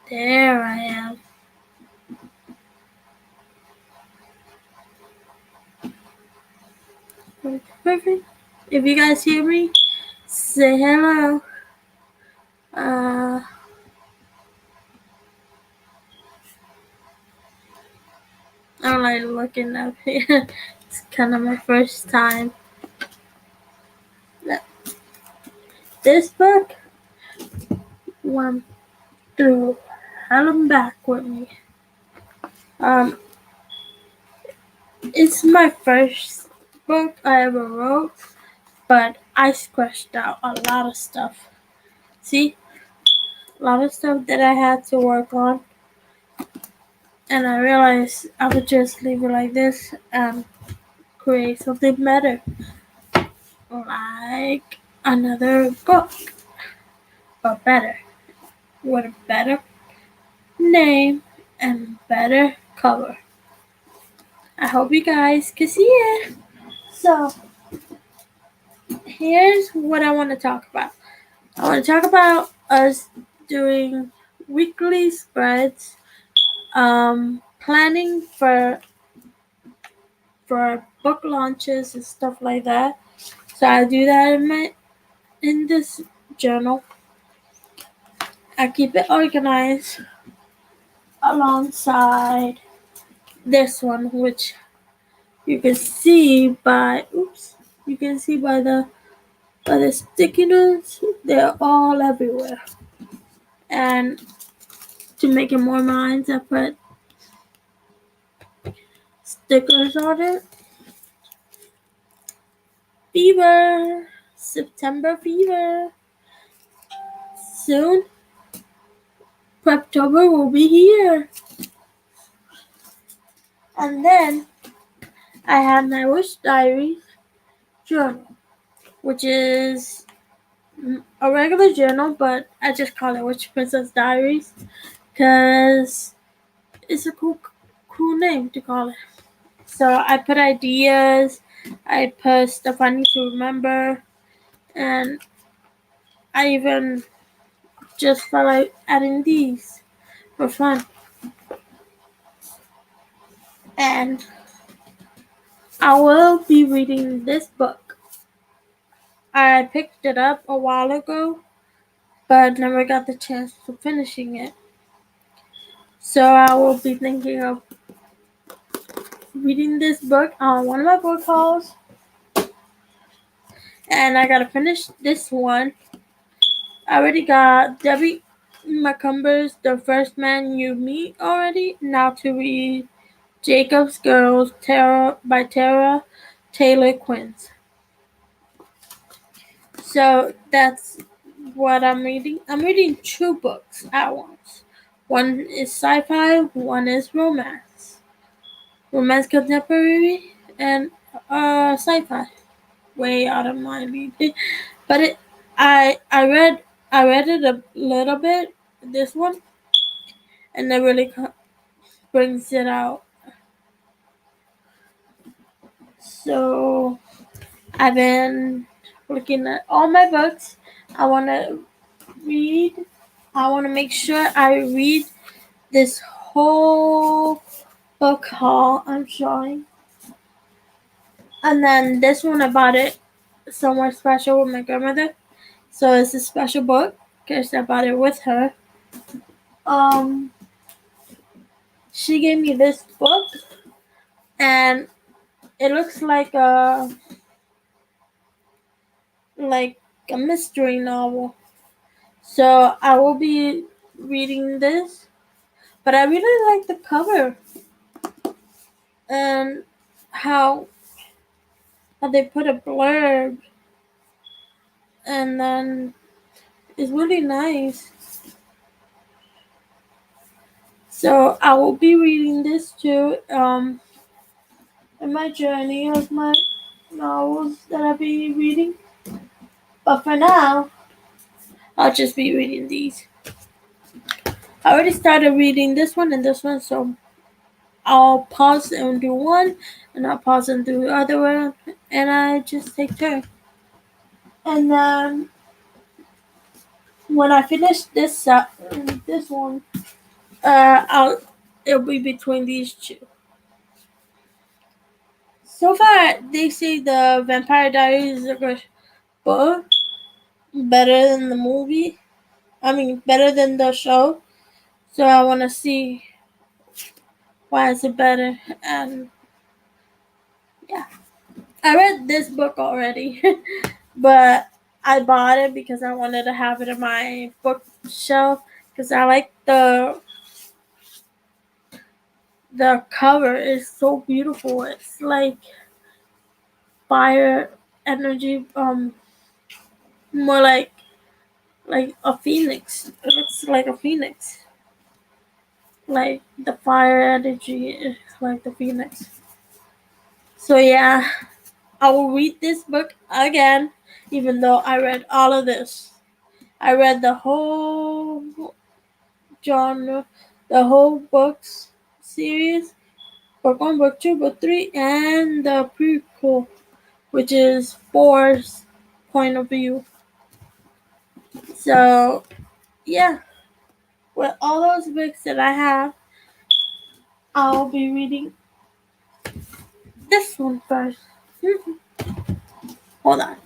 There I am. Perfect. If you guys hear me, say hello. I'm like looking up here. It's kind of my first time. This book went through hell and back with me. Um, it's my first book I ever wrote, but I scratched out a lot of stuff. See, a lot of stuff that I had to work on, and I realized I would just leave it like this and create something better, like another book, but better, with a better name and better cover. I hope you guys can see it. So, here's what I want to talk about. I want to talk about us doing weekly spreads, planning for book launches and stuff like that. So I do that in this journal. I keep it organized alongside this one, which you can see by the sticky notes. They're all everywhere. And to make it more minds, I put stickers on it. Fever, September fever. Soon, Preptober will be here. And then I have my Wish Diaries journal, which is a regular journal, but I just call it Wish Princess Diaries because it's a cool name to call it. So I put ideas, I put stuff I need to remember, and I even just felt like adding these for fun. And I will be reading this book. I picked it up a while ago, but never got the chance to finishing it. So I will be thinking of reading this book on one of my book hauls. And I gotta finish this one. I already got Debbie McCumber's The First Man You Meet already. Now to read Jacob's Girls by Tara Taylor Quince. So that's what I'm reading. I'm reading 2 books at once. One is sci-fi, one is romance. Romance contemporary and sci-fi. Way out of my league. But I read it a little bit, this one, and it really brings it out. So I've been looking at all my books. I want to make sure I read this whole book haul I'm showing. And then this one I bought it somewhere special with my grandmother. So it's a special book because I bought it with her. She gave me this book and it looks like a mystery novel. So I will be reading this, but I really like the cover and how they put a blurb, and then it's really nice. So I will be reading this too in my journey of my novels that I'll be reading. But for now, I'll just be reading these. I already started reading this one and this one, so I'll pause and do one, and I'll pause and do the other one, and I just take turns. And then when I finish this this one. It'll be between these two. So far, they say the Vampire Diaries is a good book, better than the movie. I mean, better than the show. So I want to see why is it better. And yeah, I read this book already, but I bought it because I wanted to have it in my bookshelf because I like the cover is so beautiful. It's like fire energy, more like a phoenix. It looks like a phoenix. Like the fire energy is like the phoenix. So yeah, I will read this book again, even though I read all of this. I read the whole genre, the whole books series, book 1, book 2, book 3, and the prequel, which is 4's point of view. So yeah, with all those books that I have, I'll be reading this one first. Hold on.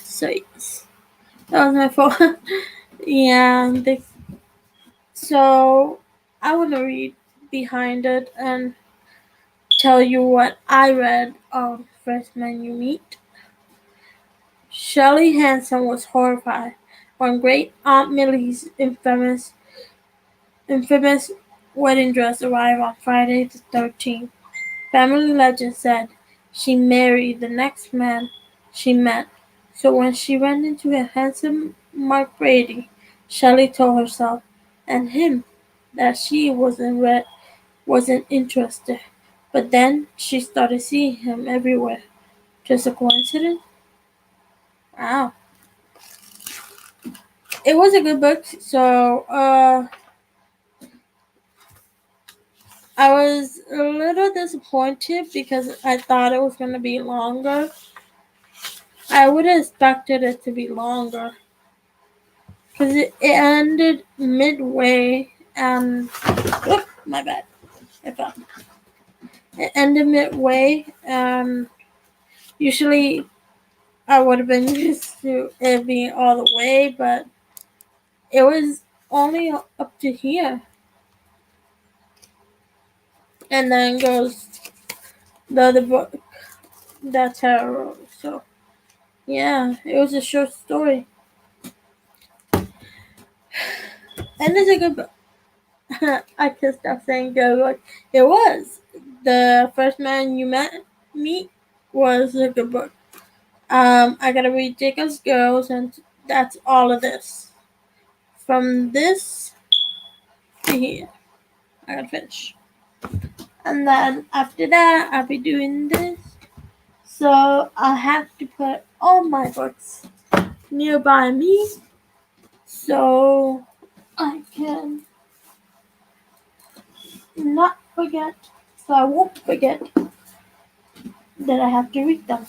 So yes, that was my fault. Yeah. So I want to read behind it and tell you what I read on First Man You Meet. Shelley Hanson was horrified when Great Aunt Millie's infamous wedding dress arrived on Friday the 13th. Family legend said she married the next man she met. So when she ran into a handsome Mark Brady, Shelley told herself and him that she wasn't interested. But then she started seeing him everywhere. Just a coincidence? Wow. It was a good book, so I was a little disappointed because I thought it was going to be longer. I would have expected it to be longer because it ended midway and my bad. I fell. It ended midway and usually I would have been used to it being all the way, but it was only up to here. And then goes the other book that Tara wrote. So yeah, it was a short story. And it's a good book. I can't stop saying good book. It was. The First Man You Meet was a good book. I gotta read Jacob's Girls, and that's all of this. From this to here. I gotta finish. And then after that, I'll be doing this. So I have to put all my books nearby me so I can not forget. So I won't forget that I have to read them.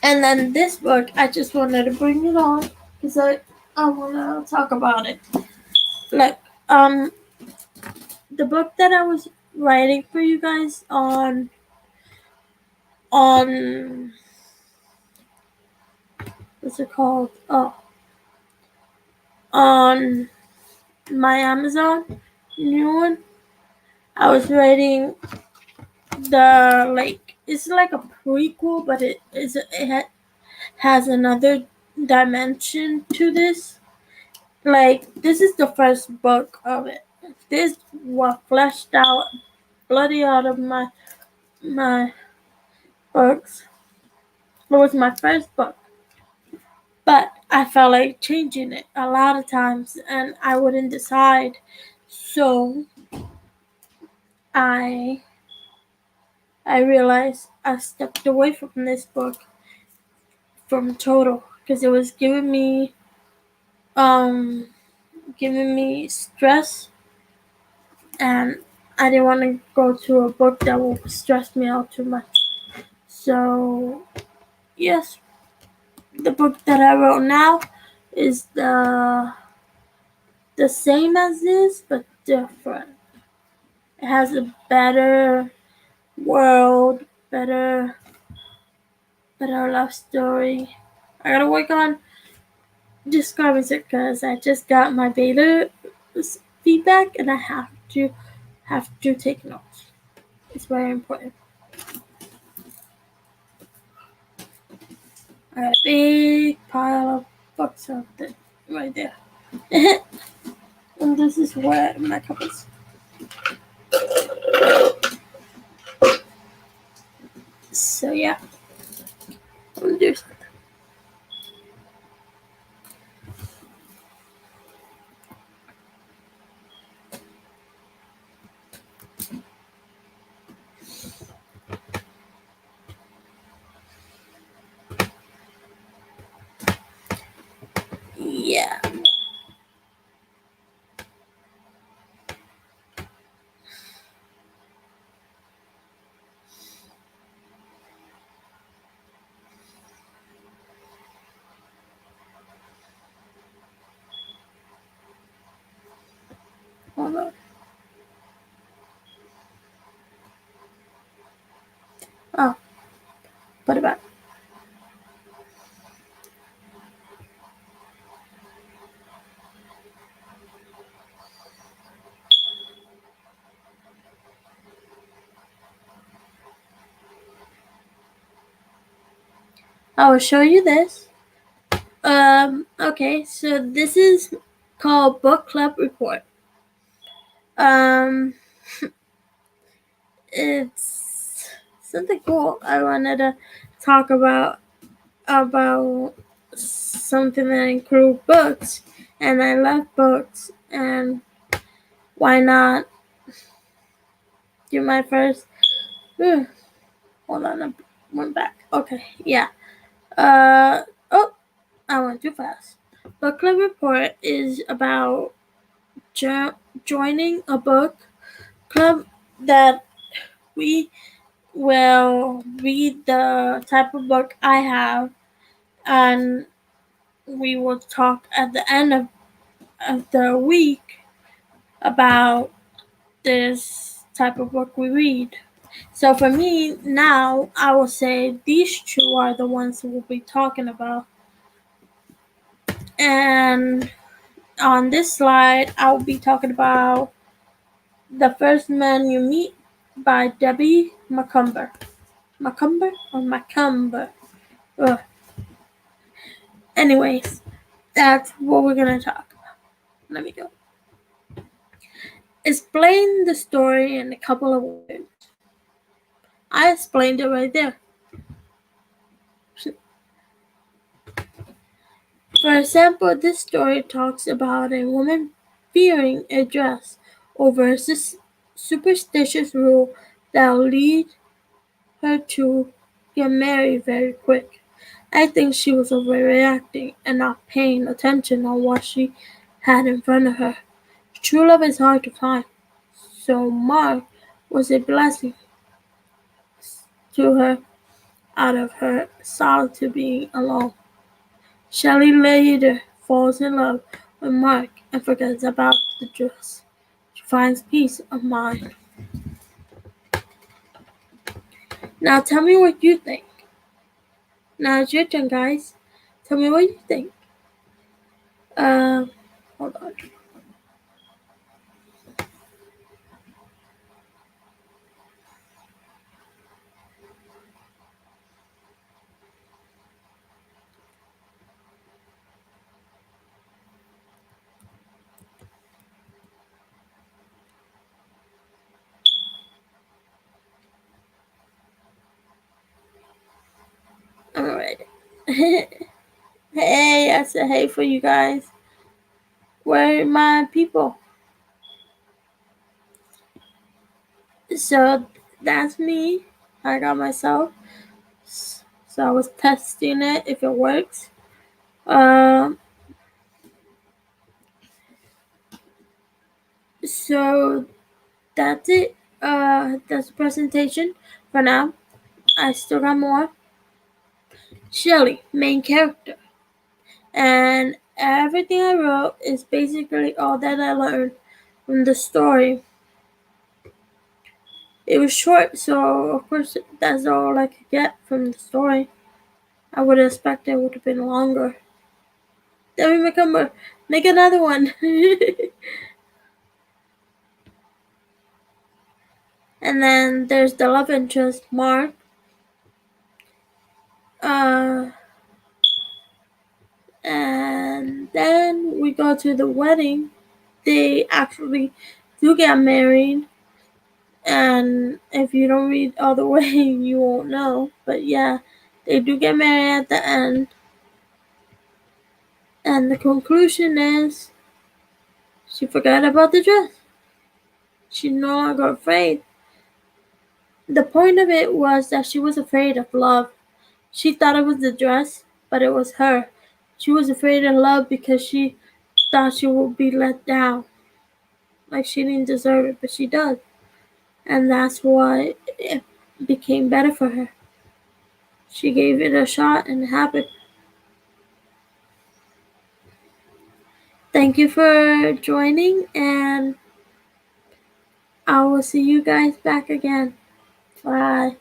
And then this book, I just wanted to bring it on because I want to talk about it. Like, the book that I was writing for you guys on what's it called? Oh, on my Amazon new one. I was writing the like it's like a prequel, but has another dimension to this. Like, this is the first book of it. This was fleshed out, bloody out of my books. It was my first book. But I felt like changing it a lot of times and I wouldn't decide. So I realized I stepped away from this book from total because it was um giving me stress, and I didn't want to go to a book that will stress me out too much. So yes, the book that I wrote now is the same as this but different. It has a better world, better love story. I gotta work on describing it because I just got my beta feedback and I have to take notes. It's very important. I got a big pile of books out there, right there. And this is where my cup is. So yeah, I'm do something. Yeah. Hold on. Oh, put it back. I will show you this. Okay, so this is called Book Club Report. Um, it's something cool. I wanted to talk about something that includes books, and I love books, and why not do my first? Hold on, I went back. Okay, yeah. Oh, I went too fast. Book Club Report is about joining a book club that we will read the type of book I have, and we will talk at the end of the week about this type of book we read. So for me now, I will say these two are the ones we'll be talking about. And on this slide, I'll be talking about The First Man You Meet by Debbie Macomber. Macomber or Macomber? Ugh. Anyways, that's what we're gonna talk about. Let me go. Explain the story in a couple of words. I explained it right there. For example, this story talks about a woman fearing a dress over a superstitious rule that'll lead her to get married very quick. I think she was overreacting and not paying attention on what she had in front of her. True love is hard to find, so Mark was a blessing to her out of her solitude being alone. Shelley later falls in love with Mark and forgets about the dress. She finds peace of mind. Now tell me what you think. Now it's your turn, guys. Tell me what you think. Hold on. Hey, I said hey for you guys. Where are my people? So that's me. I got myself. So I was testing it if it works. Um, so that's it. That's the presentation for now. I still got more. Shelly, main character. And everything I wrote is basically all that I learned from the story. It was short, so of course that's all I could get from the story. I would expect it would have been longer. Then we make another one. And then there's the love interest, Mark. Uh, and then we go to the wedding. They actually do get married. And if you don't read all the way, you won't know. But yeah, they do get married at the end. And the conclusion is she forgot about the dress. She's no longer afraid. The point of it was that she was afraid of love. She thought it was the dress, but it was her. She was afraid of love because she thought she would be let down. Like she didn't deserve it, but she does. And that's why it became better for her. She gave it a shot and it happened. Thank you for joining, and I will see you guys back again. Bye.